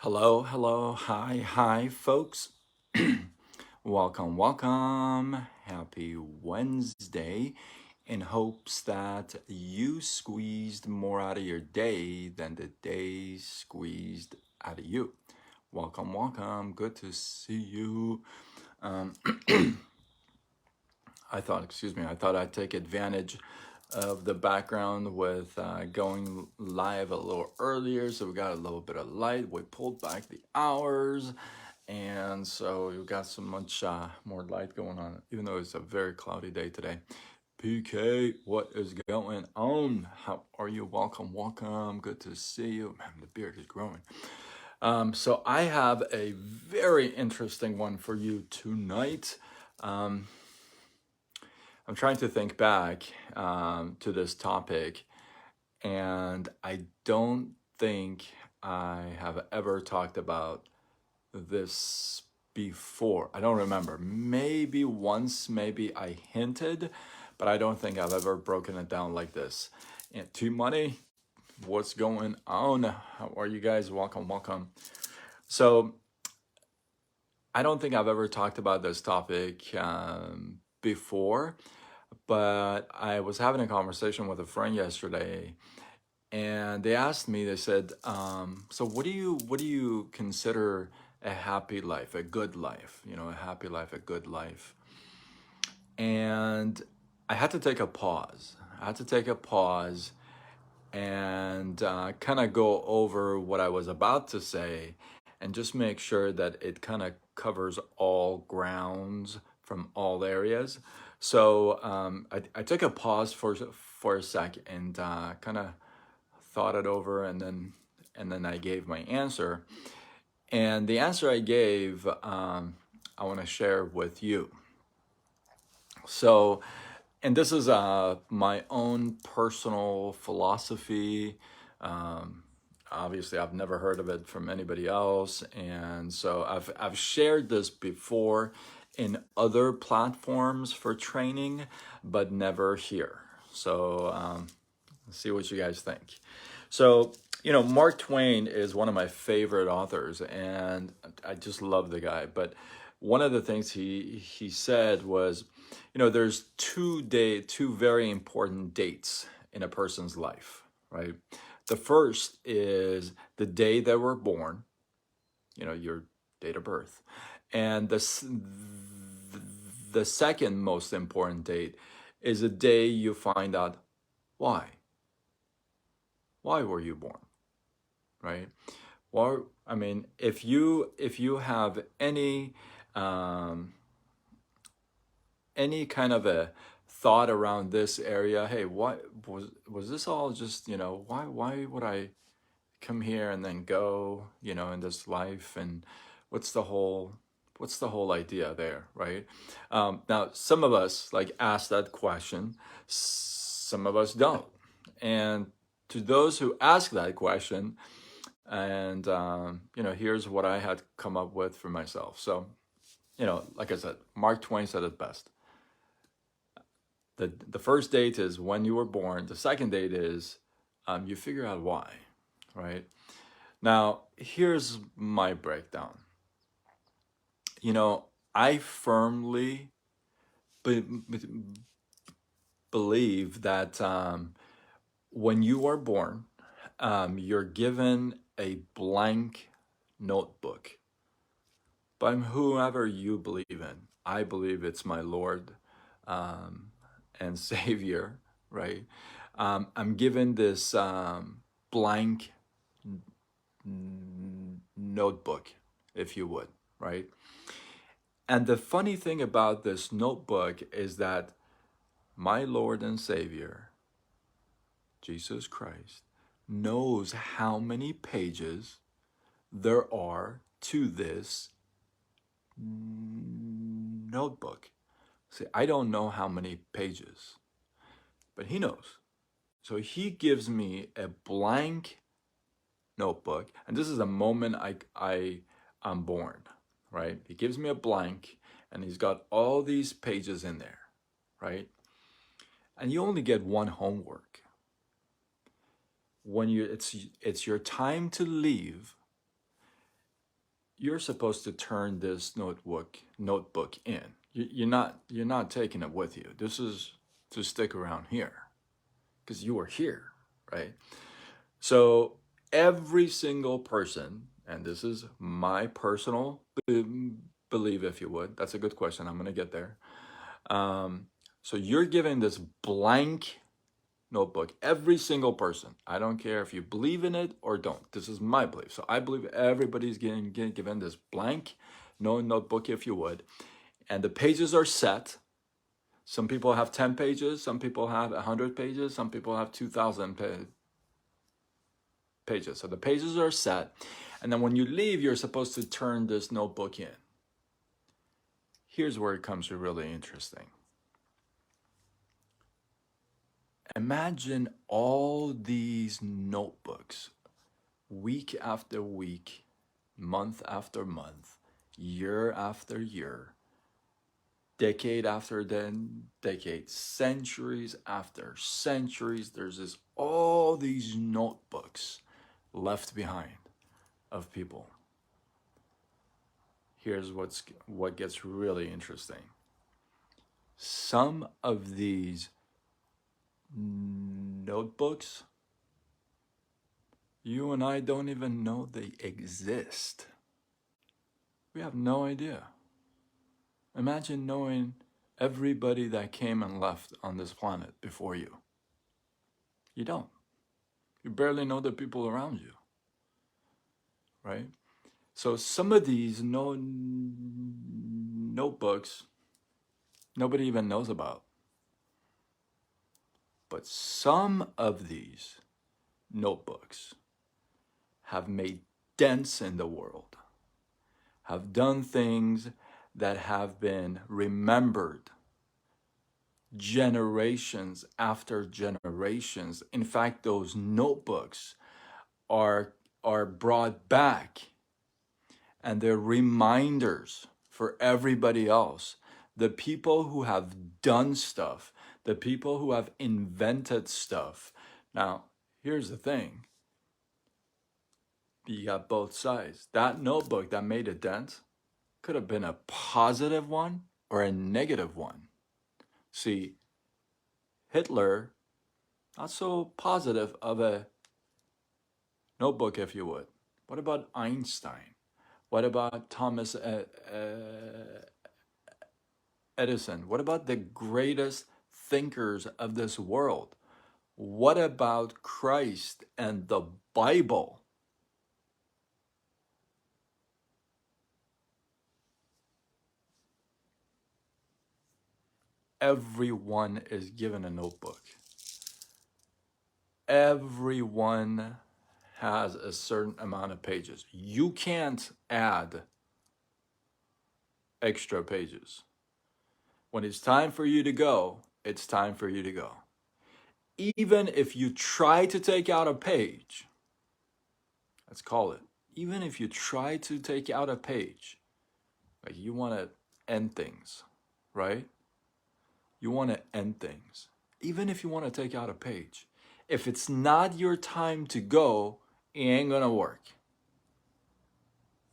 Hello, hello, hi, folks. Welcome. Happy Wednesday. In hopes that you squeezed more out of your day than the day squeezed out of you. Welcome. Good to see you. Um, I thought I'd take advantage of the background with going live a little earlier. So we got a little bit of light. We pulled back the hours. And so we got so much more light going on, even though it's a very cloudy day today. PK, what is going on? How are you? Welcome. Good to see you. Man, the beard is growing. So I have a very interesting one for you tonight. Um, I'm trying to think back to this topic, and I don't think I have ever talked about this before. I don't remember. Maybe once, maybe I hinted, but I don't think I've ever broken it down like this. And T Money, what's going on? How are you guys? Welcome. So I don't think I've ever talked about this topic before, but I was having a conversation with a friend yesterday, and they asked me. They said, "So what do you consider a happy life, a good life? You know, a happy life, a good life?" And I had to take a pause. I had to take a pause and kind of go over what I was about to say, and just make sure that it kind of covers all grounds from all areas. So I took a pause for a sec and kind of thought it over, and then I gave my answer. And the answer I gave, I want to share with you. So, and this is my own personal philosophy. Um, Obviously, I've never heard of it from anybody else, and so I've shared this before in other platforms for training, but never here. So let's see what you guys think. So, Mark Twain is one of my favorite authors, and I just love the guy. But one of the things he said was, there's two very important dates in a person's life, right? The first is the day that we're born, your date of birth, and the second most important date is the day you find out why. Why were you born, right? Well, I mean, if you have um, any kind of a thought around this area, hey, what was this all just, why would I come here and then go, in this life, and what's the whole what's the whole idea there, right? Now, some of us like ask that question, some of us don't, and to those who ask that question, and here's what I had come up with for myself. So, like I said, Mark Twain said it best. The first date is when you were born. The second date is you figure out why, right? Now, here's my breakdown. I firmly be- believe that when you are born, you're given a blank notebook by whoever you believe in. I believe it's my Lord um, and Savior, right? I'm given this blank notebook, if you would, right? And the funny thing about this notebook is that my Lord and Savior, Jesus Christ, knows how many pages there are to this notebook. See, I don't know how many pages, but he knows. So he gives me a blank notebook, and this is the moment I am born, right? He gives me a blank, and he's got all these pages in there, right? And you only get one homework. When it's your time to leave, you're supposed to turn this notebook in. You're not taking it with you. This is to stick around here because you are here, right? So every single person, and this is my personal belief, if you would. That's a good question. I'm gonna get there. So you're given this blank notebook, every single person. I don't care if you believe in it or don't. This is my belief. So I believe everybody's getting given this blank notebook, if you would, and the pages are set. Some people have 10 pages, some people have 100 pages, some people have 2,000 pages. So the pages are set, and then when you leave, you're supposed to turn this notebook in. Here's where it comes really interesting. Imagine all these notebooks, week after week, month after month, year after year, decade after decade, centuries after centuries. There's all these notebooks left behind of people. Here's what gets really interesting. Some of these notebooks, you and I don't even know they exist. We have no idea. Imagine knowing everybody that came and left on this planet before you. You don't. You barely know the people around you, right? So some of these notebooks, nobody even knows about. But some of these notebooks have made dents in the world, have done things that have been remembered generations after generations. In fact, those notebooks are brought back, and they're reminders for everybody else. The people who have done stuff, the people who have invented stuff. Now, here's the thing. You got both sides. That notebook that made a dent could have been a positive one or a negative one. See, Hitler, not so positive of a notebook, if you would. What about Einstein? What about Thomas Edison? What about the greatest thinkers of this world? What about Christ and the Bible? Everyone is given a notebook. Everyone has a certain amount of pages. You can't add extra pages. When it's time for you to go, it's time for you to go. Even if you try to take out a page, let's call it, even if you try to take out a page, like you want to end things, right? You want to end things. Even if you want to take out a page, if it's not your time to go, it ain't gonna work.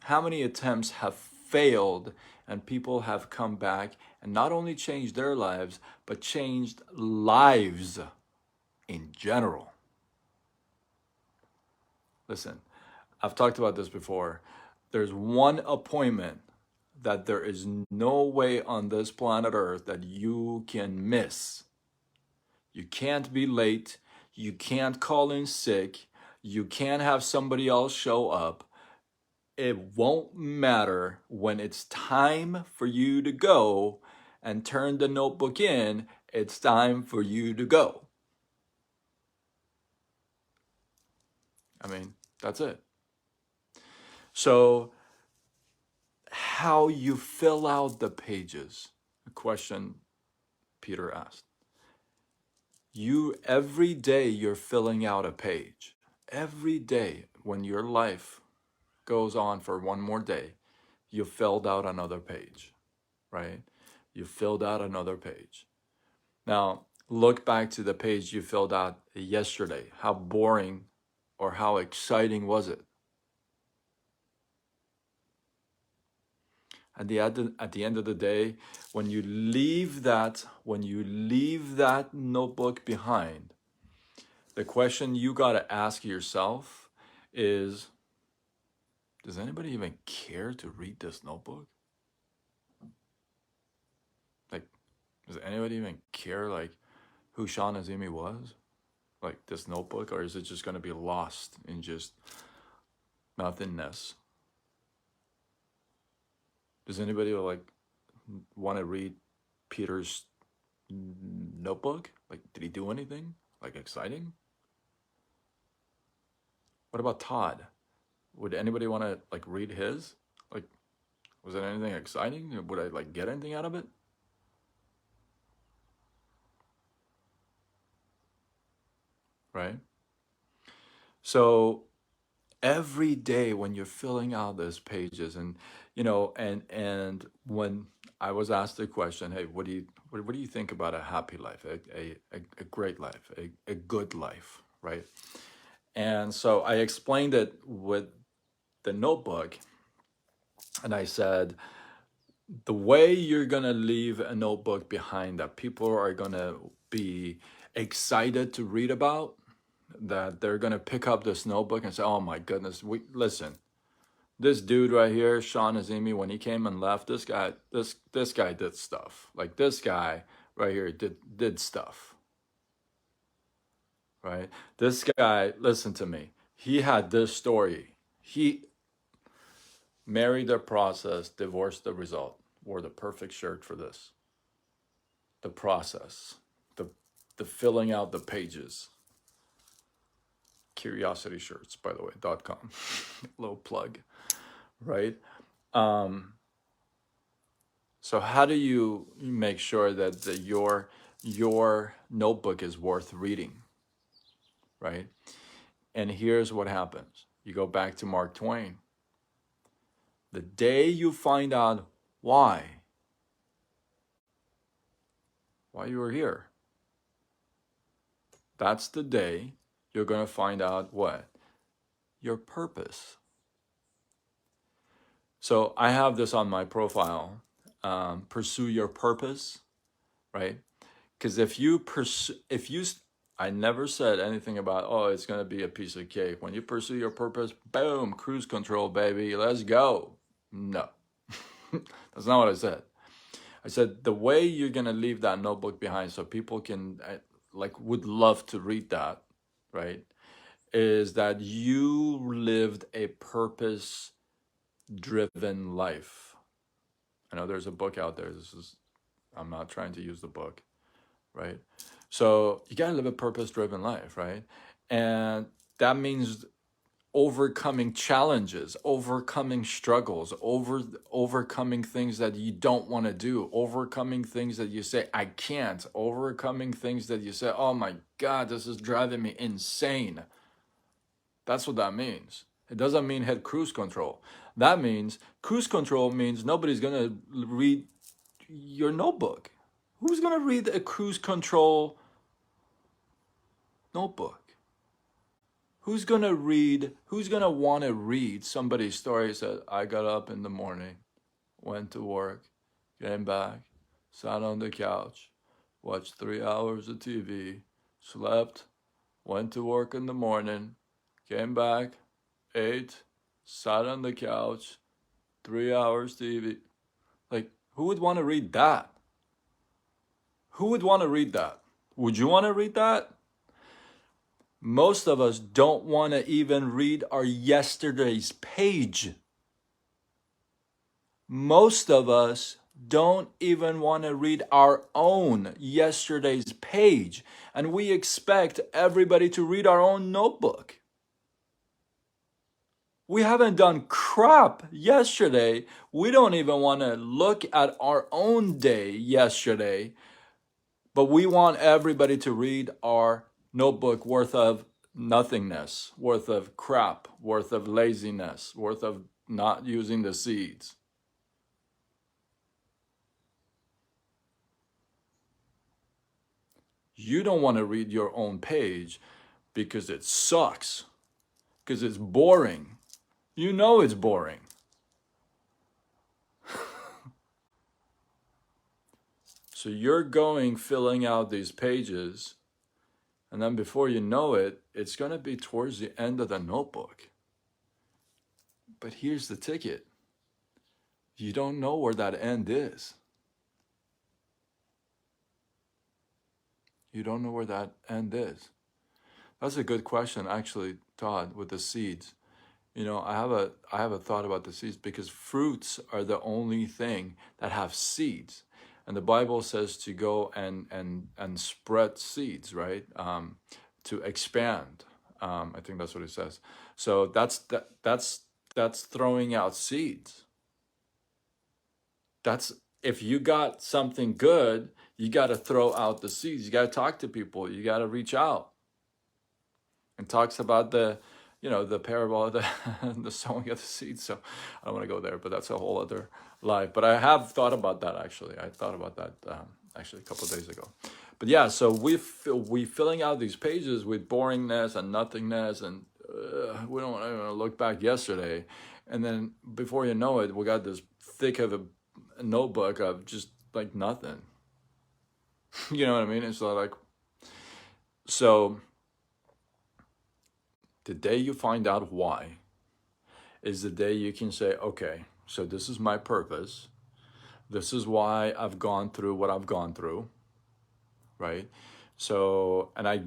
How many attempts have failed and people have come back and not only changed their lives, but changed lives in general? Listen, I've talked about this before. There's one appointment that there is no way on this planet Earth that you can miss. You can't be late. You can't call in sick. You can't have somebody else show up. It won't matter. When it's time for you to go and turn the notebook in, it's time for you to go. I mean, that's it. So, how you fill out the pages, a question Peter asked. Every day you're filling out a page. Every day when your life goes on for one more day, you filled out another page, right? You filled out another page. Now, look back to the page you filled out yesterday. How boring or how exciting was it? At the end of the day, when you leave that notebook behind, the question you got to ask yourself is, does anybody even care to read this notebook? Like, does anybody even care, like, who Sean Azimi was? Like, this notebook? Or is it just going to be lost in just nothingness? Does anybody, like, want to read Peter's notebook? Like, did he do anything, like, exciting? What about Todd? Would anybody want to, like, read his? Like, was it anything exciting? Would I, like, get anything out of it? Right? So every day when you're filling out those pages, and and when I was asked the question, hey, what do you think about a happy life, a great life, a good life, right? And so I explained it with the notebook, and I said, the way you're gonna leave a notebook behind that people are gonna be excited to read about, that they're gonna pick up this notebook and say, "Oh my goodness, listen, this dude right here, Sean Azimi, when he came and left, this guy did stuff. Like, this guy right here did stuff, right? This guy, listen to me. He had this story. He married the process, divorced the result. Wore the perfect shirt for this. The process, the the filling out the pages. Curiosity Shirts, by the way, .com. Little plug, right? Um, so how do you make sure that your notebook is worth reading, right? And here's what happens. You go back to Mark Twain. The day you find out why you were here, that's the day you're going to find out what? Your purpose. So I have this on my profile, pursue your purpose, right? Because I never said anything about, oh, it's going to be a piece of cake. When you pursue your purpose, boom, cruise control, baby, let's go. No, that's not what I said. I said the way you're going to leave that notebook behind so people can, like, would love to read that, right, is that you lived a purpose-driven life. I know there's a book out there. I'm not trying to use the book, right? So you got to live a purpose-driven life, right? And that means overcoming challenges, overcoming struggles, overcoming things that you don't want to do, overcoming things that you say, I can't, overcoming things that you say, oh my God, this is driving me insane. That's what that means. It doesn't mean hit cruise control. That means cruise control means nobody's going to read your notebook. Who's going to read a cruise control notebook? Who's going to want to read somebody's story that said, I got up in the morning, went to work, came back, sat on the couch, watched 3 hours of TV, slept, went to work in the morning, came back, ate, sat on the couch, 3 hours TV. Like, who would want to read that? Who would want to read that? Would you want to read that? Most of us don't want to even read our yesterday's page. Most of us don't even want to read our own yesterday's page. And we expect everybody to read our own notebook. We haven't done crap yesterday. We don't even want to look at our own day yesterday. But we want everybody to read our notebook worth of nothingness, worth of crap, worth of laziness, worth of not using the seeds. You don't want to read your own page because it sucks, because it's boring. You know it's boring. So you're going filling out these pages, and then before you know it, it's going to be towards the end of the notebook. But here's the ticket. You don't know where that end is. You don't know where that end is. That's a good question, actually, Todd, with the seeds. You know, I have a thought about the seeds, because fruits are the only thing that have seeds. And the Bible says to go and spread seeds, right? To expand. I think that's what it says. So that's throwing out seeds. That's, if you got something good, you got to throw out the seeds. You got to talk to people. You got to reach out. And talks about the, you know, the parable of the sowing of the seeds. So I don't want to go there, but that's a whole other life. But I have thought about that, actually. I thought about that actually a couple of days ago. But yeah, so we filling out these pages with boringness and nothingness, and we don't want to look back yesterday. And then before you know it, we got this thick of a notebook of just like nothing. You know what I mean? It's like, so the day you find out why is the day you can say, okay, so this is my purpose. This is why I've gone through what I've gone through, right? So, and I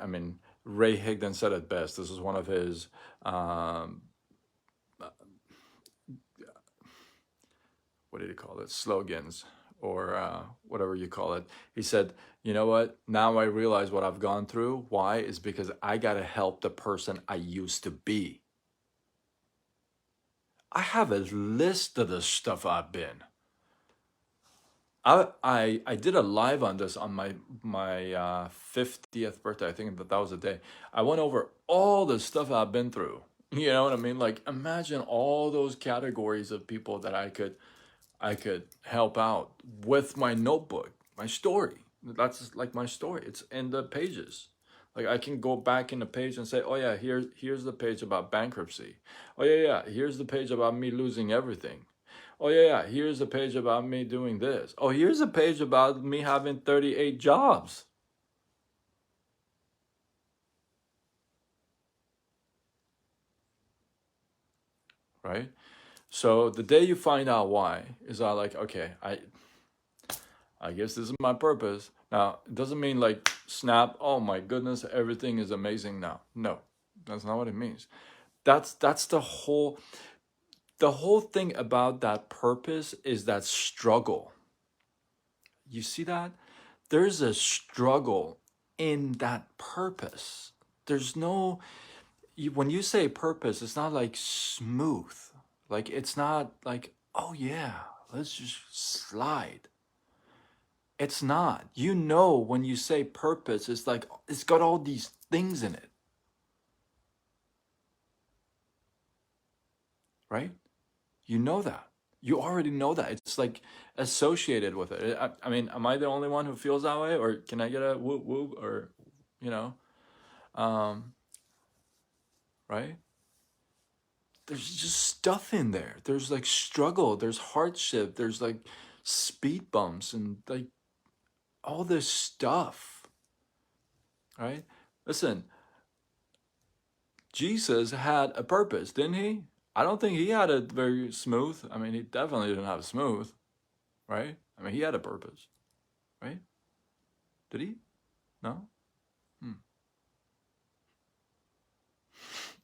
mean, Ray Higdon said it best. This is one of his, what did he call it? Slogans, or whatever you call it. He said, you know what? Now I realize what I've gone through. Why? Is because I got to help the person I used to be. I have a list of the stuff I've been. I did a live on this on my 50th birthday. I think that was the day. I went over all the stuff I've been through. You know what I mean? Like, imagine all those categories of people that I could help out with my notebook, my story. That's like my story. It's in the pages. Like, I can go back in the page and say, oh yeah, here's the page about bankruptcy. Oh yeah, here's the page about me losing everything. Oh yeah, here's the page about me doing this. Oh, here's a page about me having 38 jobs. Right? So the day you find out why is like, okay, I guess this is my purpose. Now, it doesn't mean like snap, oh my goodness, everything is amazing now. No, that's not what it means. That's the whole thing about that purpose is that struggle. You see that? There's a struggle in that purpose. There's no, when you say purpose, it's not like smooth. Like, it's not like, oh yeah, let's just slide. It's not. You know, when you say purpose, it's like, it's got all these things in it. Right? You know that. You already know that. It's like associated with it. I mean, am I the only one who feels that way? Or can I get a whoop whoop? Or, you know, right? There's just stuff in there. There's like struggle, there's hardship, there's like speed bumps and like all this stuff, right? Listen, Jesus had a purpose, didn't he? I don't think he had it very smooth. I mean, he definitely didn't have it smooth, right? I mean, he had a purpose, right? Did he? No?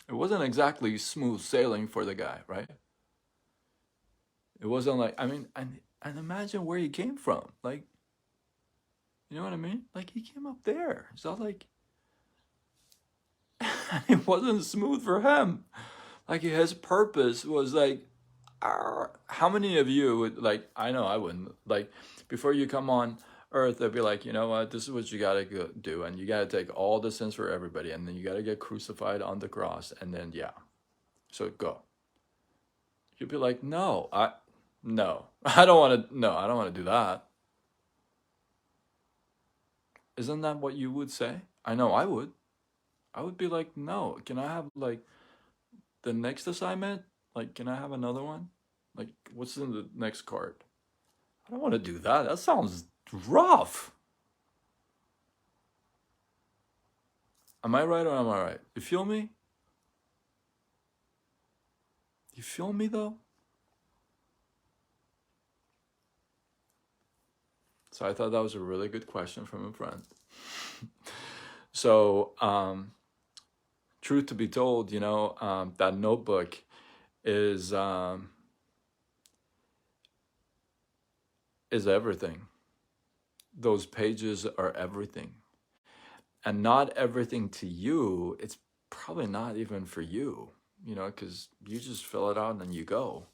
It wasn't exactly smooth sailing for the guy, right? It wasn't like, I mean, and imagine where he came from. Like, you know what I mean? Like, he came up there. It's not like, it wasn't smooth for him. Like, his purpose was like, how many of you would, like, I know I wouldn't, like, before you come on earth, they'd be like, you know what, this is what you gotta do, and you gotta take all the sins for everybody, and then you gotta get crucified on the cross, and then, yeah, so go. You'd be like, no, I don't want to do that. Isn't that what you would say? I know I would. I would be like, no, can I have like the next assignment? Like, can I have another one? Like, what's in the next card? I don't want to do that. That sounds rough. Am I right or am I right? You feel me? You feel me though? So I thought that was a really good question from a friend. So, truth to be told, that notebook is everything. Those pages are everything. And not everything to you, it's probably not even for you, because you just fill it out and then you go.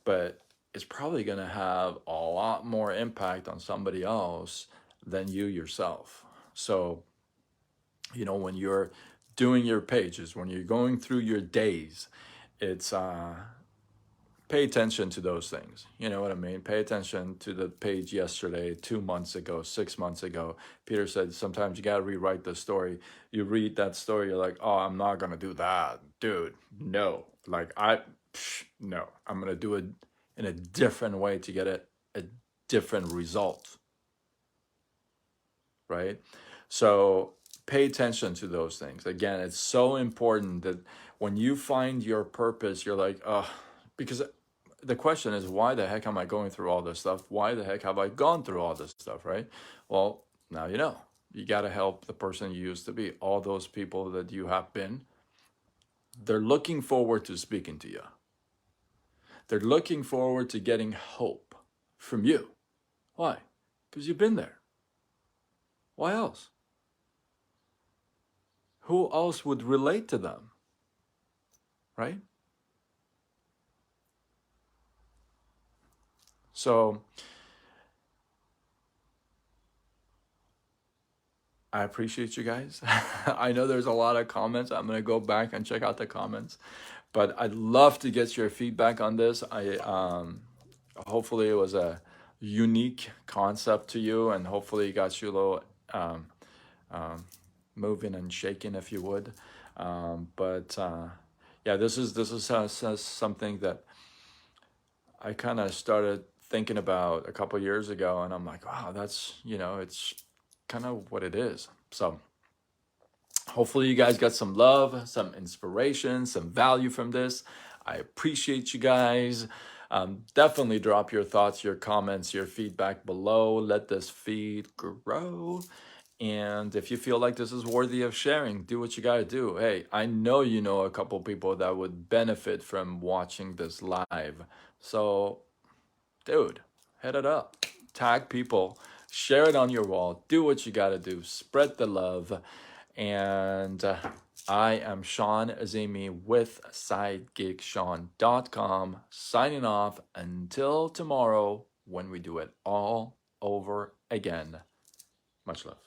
But it's probably going to have a lot more impact on somebody else than you yourself. So, when you're doing your pages, when you're going through your days, it's pay attention to those things. You know what I mean? Pay attention to the page yesterday, 2 months ago, 6 months ago. Peter said sometimes you got to rewrite the story. You read that story, you're like, oh, I'm not going to do that. Dude, no. No. I'm going to do it in a different way to get a different result. Right? So pay attention to those things. Again, it's so important that when you find your purpose, you're like, oh, because the question is, why the heck am I going through all this stuff? Why the heck have I gone through all this stuff, right? Well, now you know. You got to help the person you used to be. All those people that you have been, they're looking forward to speaking to you. They're looking forward to getting hope from you. Why? Because you've been there. Why else? Who else would relate to them? Right? So I appreciate you guys. I know there's a lot of comments. I'm going to go back and check out the comments, but I'd love to get your feedback on this. Hopefully it was a unique concept to you, and hopefully it got you a little moving and shaking, if you would. Yeah, this is something that I kind of started thinking about a couple years ago, and I'm like, wow, that's, it's kind of what it is. So hopefully you guys got some love, some inspiration, some value from this. I appreciate you guys. Definitely drop your thoughts, your comments, your feedback below. Let this feed grow. And if you feel like this is worthy of sharing, do what you got to do. Hey, I know you know a couple people that would benefit from watching this live. So, dude, head it up. Tag people. Share it on your wall. Do what you got to do. Spread the love. And I am Sean Azimi with SideGigSean.com, signing off until tomorrow when we do it all over again. Much love.